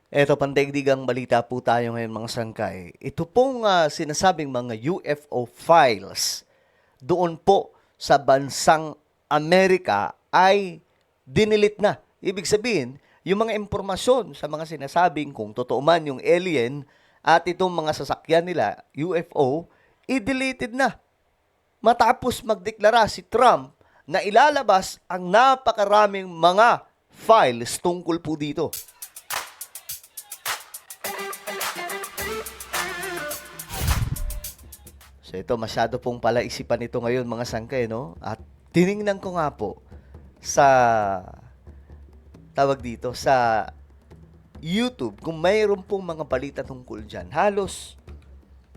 Eto, pandaigdigang balita po tayo ngayon mga sangkay. Ito pong sinasabing mga UFO files doon po sa bansang Amerika ay dinilit na. Ibig sabihin, yung mga impormasyon sa mga sinasabing kung totoo man yung alien at itong mga sasakyan nila, UFO, i-deleted na. Matapos magdeklara si Trump na ilalabas ang napakaraming mga files tungkol po dito. So ito, masyado pong palaisipan ito ngayon mga sangkay, no? At tiningnan ko nga po sa, tawag dito, sa YouTube, kung mayroon pong mga balita tungkol dyan, halos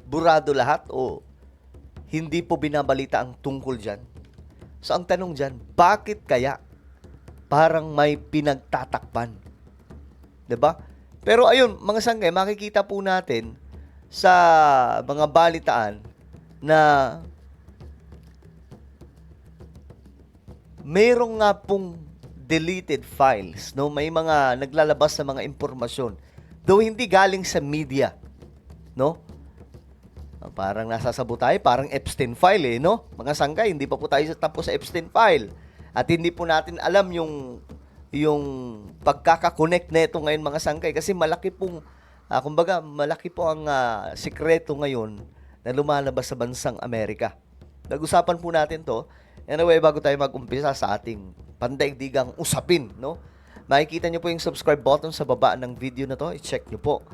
burado lahat o hindi po binabalita ang tungkol dyan. So ang tanong dyan, bakit kaya parang may pinagtatakpan? 'Di ba? Pero ayun, mga sangkay, makikita po natin sa mga balitaan na mayroong nga pong deleted files, no? May mga naglalabas sa mga impormasyon. Though hindi galing sa media, no? Parang nasasabo tayo, parang Epstein file no? Mga sangkay, hindi pa po tayo tapos sa Epstein file. At hindi po natin alam yung pagkakakonect nito ngayon mga sangkay kasi malaki pong kumbaga malaki po ang sikreto ngayon na lumalabas sa bansang Amerika. Nag-usapan po natin to. Anyway, bago tayo mag-umpisa sa ating pandaigdigang usapin, no? Makikita nyo po yung subscribe button sa baba ng video na to. I-check nyo po.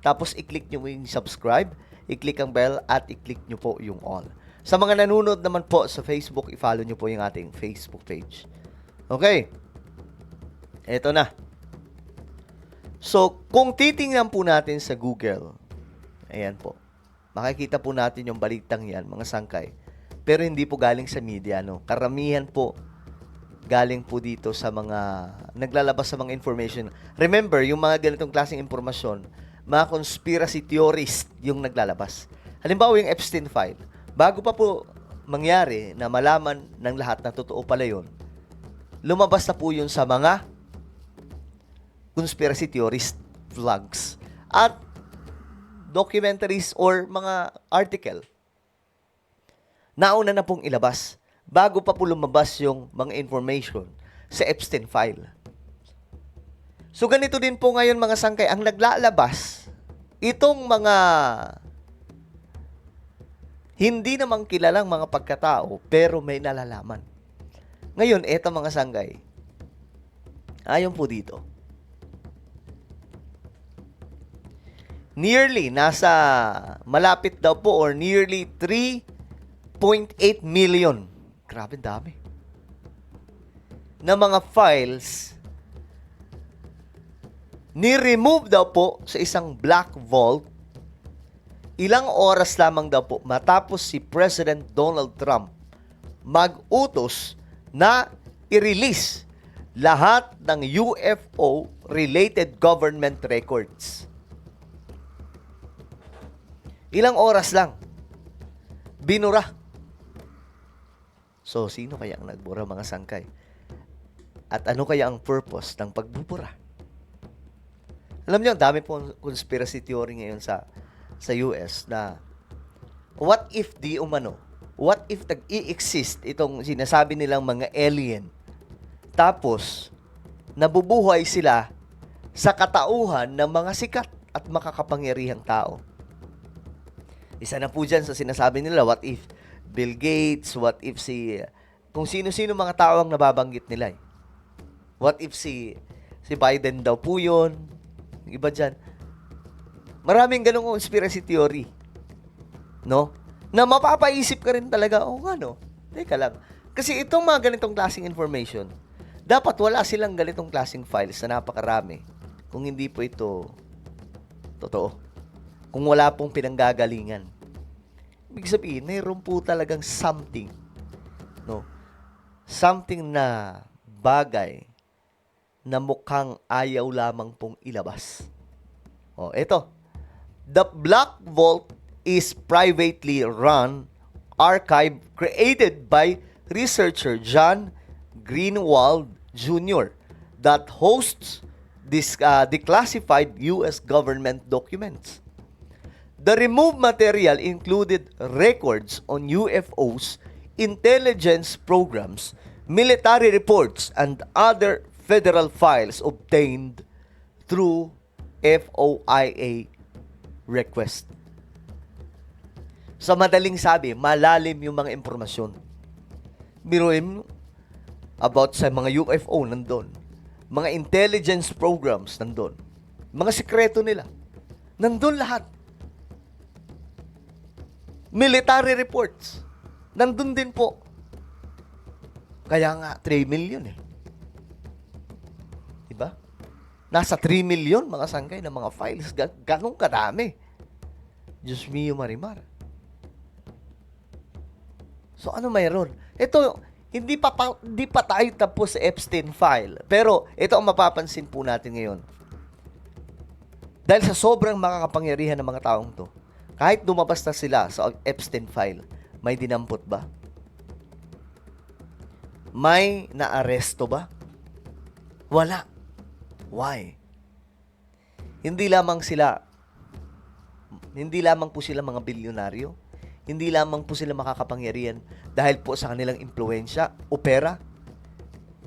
Tapos i-click nyo yung subscribe, i-click ang bell, at i-click nyo po yung all. Sa mga nanonood naman po sa Facebook, i-follow nyo po yung ating Facebook page. Okay. Eto na. So, kung titingnan po natin sa Google, ayan po, makikita po natin yung balitang yan, mga sangkay. Pero hindi po galing sa media, no? Karamihan po galing po dito sa mga naglalabas sa mga information. Remember, yung mga ganitong klaseng impormasyon, mga conspiracy theorist yung naglalabas. Halimbawa, yung Epstein file. Bago pa po mangyari na malaman ng lahat na totoo pala yun, lumabas na po yun sa mga conspiracy theorist vlogs at documentaries or mga article. Nauna na pong ilabas bago pa po lumabas yung mga information sa Epstein file. So ganito din po ngayon mga sangkay, ang naglalabas, itong mga hindi namang kilalang mga pagkatao pero may nalalaman. Ngayon, eto mga sangkay, ayon po dito, nasa malapit daw po or nearly 3.8 million. Grabe dami. Na mga files ni-remove daw po sa isang black vault ilang oras lamang daw po matapos si President Donald Trump mag-utos na i-release lahat ng UFO-related government records. Ilang oras lang. Binura. So, sino kaya ang nagbura mga sangkay? At ano kaya ang purpose ng pagbubura? Alam niyo, dami pong conspiracy theory ngayon sa US na what if what if nag-i-exist itong sinasabi nilang mga alien tapos nabubuhay sila sa katauhan ng mga sikat at makakapangyarihang tao. Isa na po dyan sa sinasabi nila, what if Bill Gates, what if kung sino-sino mga tao ang nababanggit nila. What if si Biden daw po yun, yung iba dyan. Maraming ganong conspiracy theory. No? Na mapapaisip ka rin talaga, nga no, teka lang. Kasi itong mga ganitong klaseng information, dapat wala silang ganitong klaseng files na napakarami kung hindi po ito totoo. Kung wala pong pinanggagalingan. Ibig sabihin, mayroon po talagang something. No? Something na bagay na mukhang ayaw lamang pong ilabas. Ito. The Black Vault is privately run archive created by researcher John Greenwald Jr. that hosts declassified U.S. government documents. The removed material included records on UFOs, intelligence programs, military reports, and other federal files obtained through FOIA request. Sa madaling sabi, malalim yung mga impormasyon. Biruin mo, about sa mga UFO nandun. Mga intelligence programs nandun. Mga sikreto nila. Nandun lahat. Military reports. Nandun din po. Kaya nga, 3 million eh. Diba? Nasa 3 million mga sangkay na mga files. Ganong kadami. Diyos mio marimar. So, ano mayroon? Ito, hindi pa tayo tapos sa Epstein file. Pero, ito ang mapapansin po natin ngayon. Dahil sa sobrang makakapangyarihan ng mga taong to, kahit lumabas na sila sa Epstein file, may dinampot ba? May naaresto ba? Wala. Why? Hindi lamang po sila mga bilyonaryo. Hindi lamang po sila makakapangyarihan dahil po sa kanilang impluwensya o pera.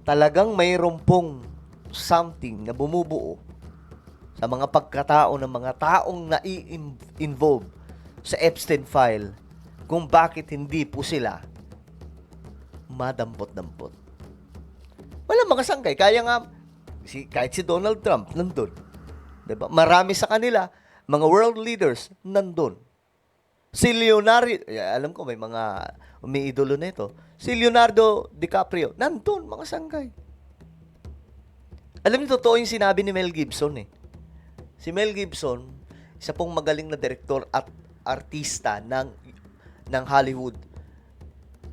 Talagang mayroon pong something na bumubuo sa mga pagkatao ng mga taong na-involve sa Epstein file kung bakit hindi po sila madampot-dampot. Wala mga sangkay. Kaya nga, kahit si Donald Trump, nandun. Diba? Marami sa kanila, mga world leaders, nandun. Si Leonardo, alam ko may mga umiidolo na ito. Si Leonardo DiCaprio, nandun, mga sangkay. Alam niyo, totoo yung sinabi ni Mel Gibson eh. Si Mel Gibson, isa pong magaling na direktor at artista ng Hollywood.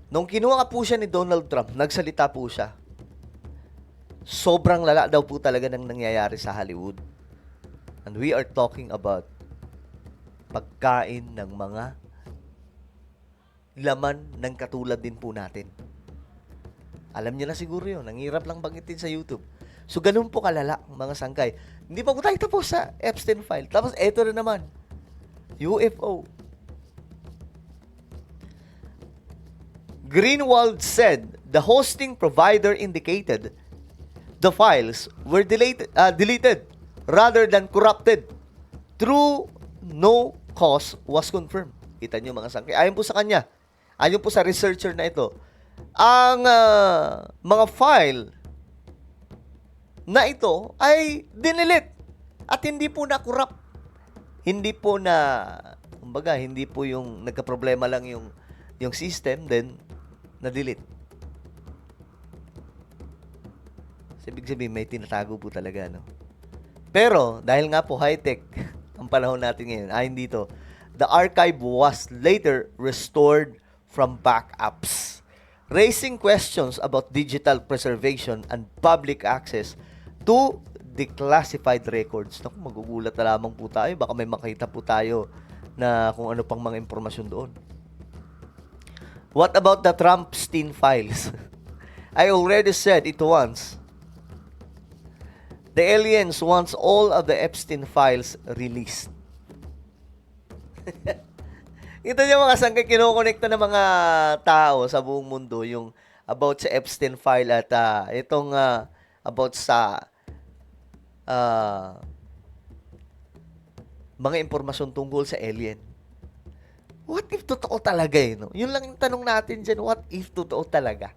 Nung kinuha po siya ni Donald Trump, nagsalita po siya. Sobrang lala daw po talaga ng nangyayari sa Hollywood. And we are talking about pagkain ng mga laman ng katulad din po natin. Alam niyo na siguro yun. Ang hirap lang banggitin sa YouTube. So, ganun po kalala, mga sangkay. Hindi pa po tayo tapos sa Epstein file. Tapos, eto na naman. UFO. Greenwald said the hosting provider indicated the files were deleted rather than corrupted. True, no cause was confirmed. Kita nyo mga sangkay. Ayon po sa kanya, ayon po sa researcher na ito, ang mga file na ito ay dinilit at hindi po na-corrupt. Hindi po kumbaga, hindi po yung nagka-problema lang yung system, then na-delete. Ibig sabihin, may tinatago po talaga, no? Pero, dahil nga po high-tech ang panahon natin ngayon, ayon dito, the archive was later restored from backups, raising questions about digital preservation and public access to declassified records. Naku, magugulat na lamang po tayo. Baka may makita po tayo na kung ano pang mga impormasyon doon. What about the Trumpstein files? I already said it once. The aliens wants all of the Epstein files released. Ito yung mga sangkay kinokonekta ng mga tao sa buong mundo, yung about sa Epstein file at itong about sa mga impormasyon tungkol sa alien. What if totoo talaga no? Yun lang yung tanong natin dyan, what if totoo talaga?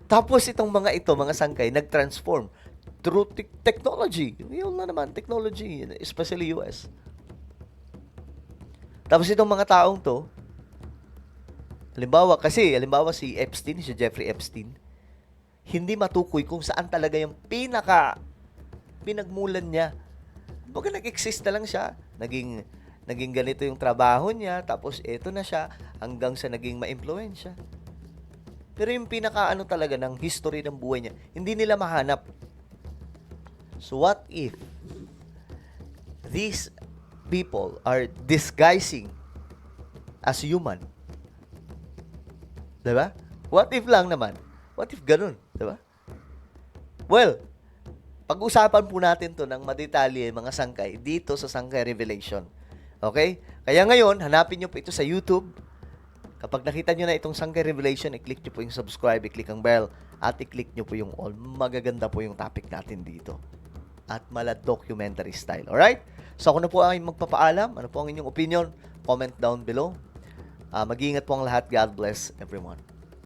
Tapos itong mga sangkay, nag-transform through technology. Yun na naman, technology, especially US. Tapos itong mga taong to, halimbawa si Epstein, si Jeffrey Epstein, hindi matukoy kung saan talaga yung pinagmulan niya. Baga nag-exist na lang siya, naging ganito yung trabaho niya, tapos eto na siya, hanggang sa naging ma-impluwensya. Pero yung talaga ng history ng buhay niya, hindi nila mahanap. So what if these people are disguising as human? Diba? What if lang naman? What if ganun? Diba? Well, pag-usapan po natin to ng madetalye mga sangkay dito sa Sangkay Revelation. Okay? Kaya ngayon, hanapin nyo po ito sa YouTube. Kapag nakita nyo na itong Sangkay Revelation, i-click nyo po yung subscribe, i-click ang bell, at i-click nyo po yung all. Magaganda po yung topic natin dito. At documentary style. Alright? So ako na po ang magpapaalam. Ano po ang inyong opinion? Comment down below. Mag-iingat po ang lahat. God bless everyone.